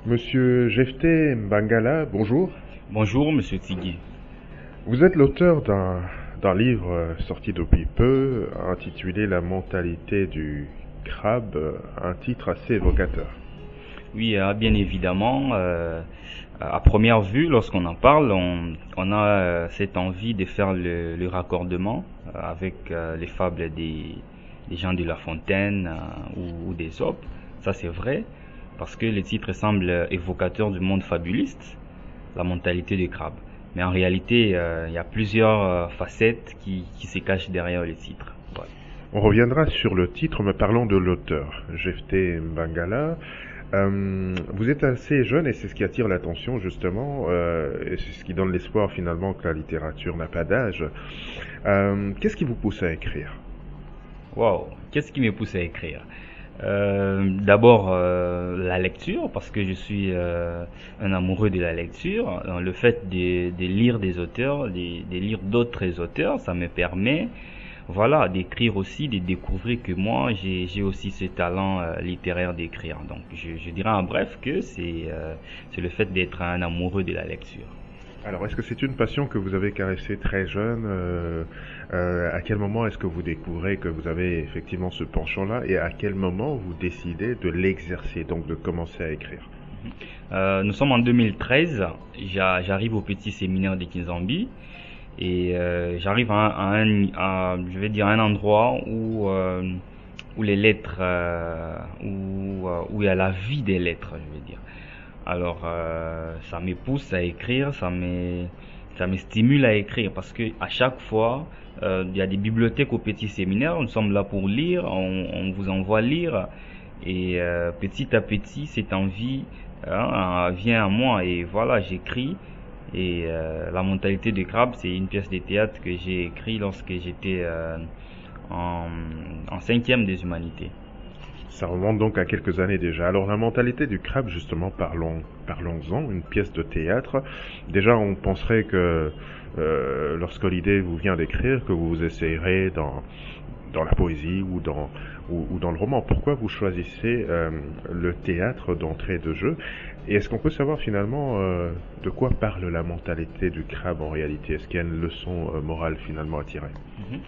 Monsieur Jephté Mbangala, bonjour. Bonjour, Monsieur Tigui. Vous êtes l'auteur d'un livre sorti depuis peu, intitulé La mentalité du crabe, un titre assez évocateur. Oui, bien évidemment, à première vue, lorsqu'on en parle, on a cette envie de faire le raccordement avec les fables des gens de La Fontaine ou d'Ésope. Ça, c'est vrai, parce que le titre semble évocateur du monde fabuliste, la mentalité du crabe. Mais en réalité, il y a plusieurs facettes qui se cachent derrière le titre. Voilà. On reviendra sur le titre, mais parlons de l'auteur, Jephté Mbangala. Vous êtes assez jeune et c'est ce qui attire l'attention justement, et c'est ce qui donne l'espoir finalement que la littérature n'a pas d'âge. Qu'est-ce qui vous pousse à écrire? Wow, qu'est-ce qui me pousse à écrire? D'abord la lecture, parce que je suis un amoureux de la lecture. Le fait de lire des auteurs, de lire d'autres auteurs, ça me permet, voilà, d'écrire aussi, de découvrir que moi j'ai aussi ce talent littéraire d'écrire. Donc je dirais en bref que c'est le fait d'être un amoureux de la lecture. Alors, est-ce que c'est une passion que vous avez caressée très jeune? À quel moment est-ce que vous découvrez que vous avez effectivement ce penchant-là? Et à quel moment vous décidez de l'exercer, donc de commencer à écrire? Nous sommes en 2013, j'arrive au petit séminaire de Kinzambi et j'arrive je vais dire, un endroit où les lettres, où il y a la vie des lettres, je vais dire. Alors, ça me pousse à écrire, ça me stimule à écrire parce que à chaque fois, il y a des bibliothèques au petit séminaire. Nous sommes là pour lire, on vous envoie lire et petit à petit, cette envie vient à moi et voilà, j'écris. Et la mentalité de crabe, c'est une pièce de théâtre que j'ai écrit lorsque j'étais en, en cinquième des humanités. Ça remonte donc à quelques années déjà. Alors la mentalité du crabe, justement, parlons-en, une pièce de théâtre. Déjà, on penserait que lorsque l'idée vous vient d'écrire, que vous vous essayerez dans la poésie ou dans le roman. Pourquoi vous choisissez le théâtre d'entrée de jeu? Et est-ce qu'on peut savoir finalement de quoi parle la mentalité du crabe en réalité? Est-ce qu'il y a une leçon morale finalement à tirer? Mhm.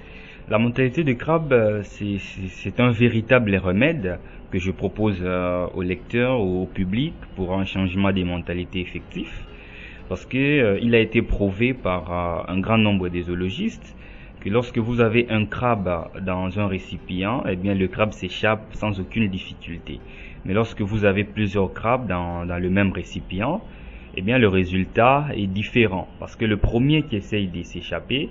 La mentalité de crabe, c'est un véritable remède que je propose aux lecteurs, au public, pour un changement des mentalités effectif. Parce que il a été prouvé par un grand nombre de zoologistes que lorsque vous avez un crabe dans un récipient, eh bien le crabe s'échappe sans aucune difficulté. Mais lorsque vous avez plusieurs crabes dans le même récipient, eh bien le résultat est différent. Parce que le premier qui essaye de s'échapper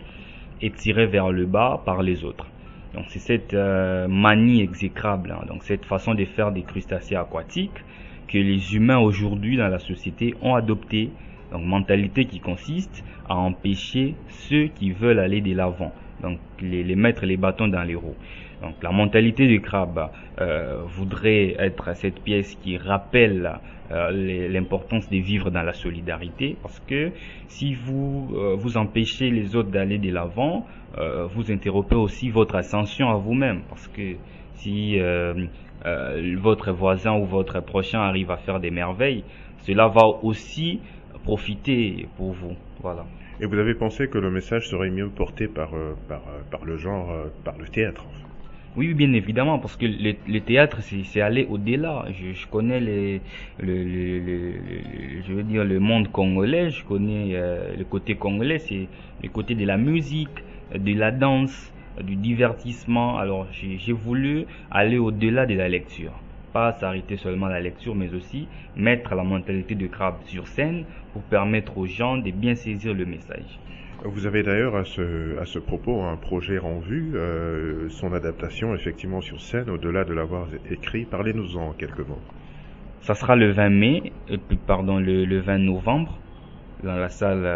est tiré vers le bas par les autres. Donc c'est cette manie exécrable, donc cette façon de faire des crustacés aquatiques que les humains aujourd'hui dans la société ont adopté. Donc mentalité qui consiste à empêcher ceux qui veulent aller de l'avant, donc les mettre les bâtons dans les roues. Donc la mentalité du crabe voudrait être cette pièce qui rappelle l'importance de vivre dans la solidarité, parce que si vous empêchez les autres d'aller de l'avant, vous interrompez aussi votre ascension à vous-même, parce que si votre voisin ou votre prochain arrive à faire des merveilles, cela va aussi profiter pour vous. Voilà. Et vous avez pensé que le message serait mieux porté par le genre, par le théâtre? Oui, bien évidemment, parce que le théâtre, c'est aller au-delà. Je connais je veux dire, le monde congolais, je connais le côté congolais, c'est le côté de la musique, de la danse, du divertissement. Alors, j'ai voulu aller au-delà de la lecture. Pas s'arrêter seulement à la lecture, mais aussi mettre la mentalité de crabe sur scène pour permettre aux gens de bien saisir le message. Vous avez d'ailleurs à ce propos un projet en vue, son adaptation effectivement sur scène, au-delà de l'avoir écrit. Parlez-nous-en en quelques mots. Ça sera le 20 mai, pardon, le 20 novembre, dans la salle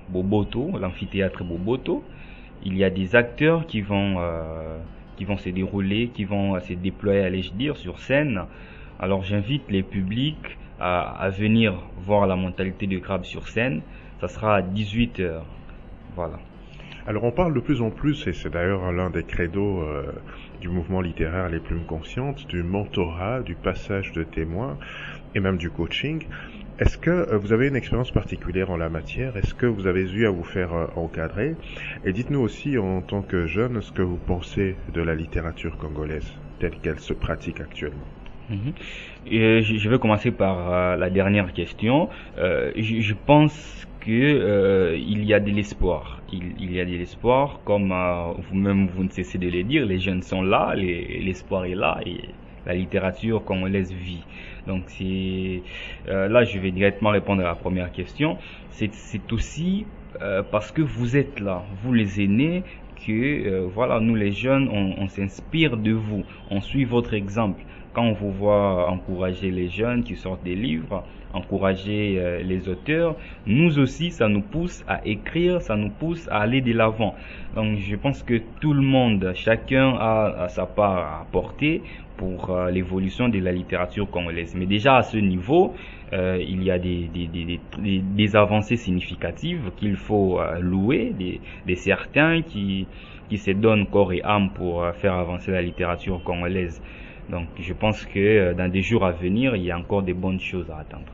Boboto, l'amphithéâtre Boboto. Il y a des acteurs qui vont se dérouler, qui vont se déployer, allais-je dire, sur scène. Alors j'invite les publics à venir voir la mentalité de crabe sur scène. Ça sera à 18 heures. Voilà. Alors on parle de plus en plus, et c'est d'ailleurs l'un des credos du mouvement littéraire Les Plumes Conscientes, du mentorat, du passage de témoins et même du coaching. Est-ce que vous avez une expérience particulière en la matière? Est-ce que vous avez eu à vous faire encadrer? Et dites-nous aussi en tant que jeune ce que vous pensez de la littérature congolaise telle qu'elle se pratique actuellement. Mhm. Et je vais commencer par la dernière question. Je pense que il y a de l'espoir. Il y a de l'espoir, comme vous-même vous ne cessez de le dire. Les jeunes sont là, l'espoir est là et la littérature congolaise vit. Donc c'est là, je vais directement répondre à la première question. C'est aussi parce que vous êtes là, vous les aînés, que voilà, nous les jeunes, on s'inspire de vous, on suit votre exemple. Quand on vous voit encourager les jeunes qui sortent des livres, encourager les auteurs, nous aussi, ça nous pousse à écrire, ça nous pousse à aller de l'avant. Donc je pense que tout le monde, chacun a sa part à apporter pour l'évolution de la littérature congolaise. Mais déjà à ce niveau, il y a des avancées significatives qu'il faut louer, des certains qui se donnent corps et âme pour faire avancer la littérature congolaise. Donc je pense que dans des jours à venir, il y a encore des bonnes choses à attendre.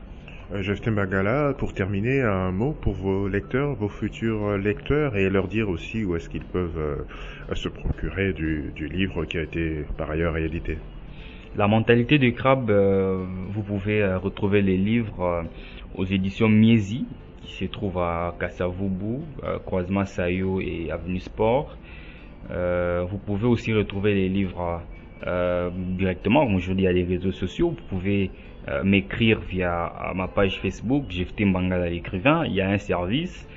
Justin Bagala, pour terminer, un mot pour vos lecteurs, vos futurs lecteurs, et leur dire aussi où est-ce qu'ils peuvent se procurer du livre qui a été par ailleurs édité. La mentalité du crabe, vous pouvez retrouver les livres aux éditions Miesi, qui se trouvent à Kasavubu, croisement Sayo et Avenue Sport. Vous pouvez aussi retrouver les livres directement. Aujourd'hui, il y a les réseaux sociaux. Vous pouvez m'écrire via ma page Facebook, Jefté Mbangala l'écrivain. Il y a un service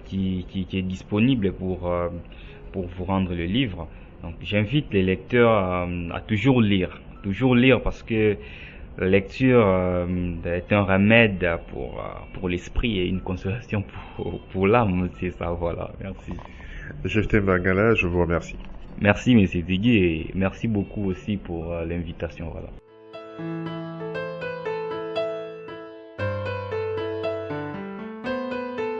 qui est disponible pour vous rendre le livre. Donc, j'invite les lecteurs à toujours lire parce que la lecture est un remède pour l'esprit et une consolation pour l'âme. C'est ça, voilà. Merci. Jefté Mbangala, je vous remercie. Merci, M. Digui, et merci beaucoup aussi pour l'invitation. Voilà.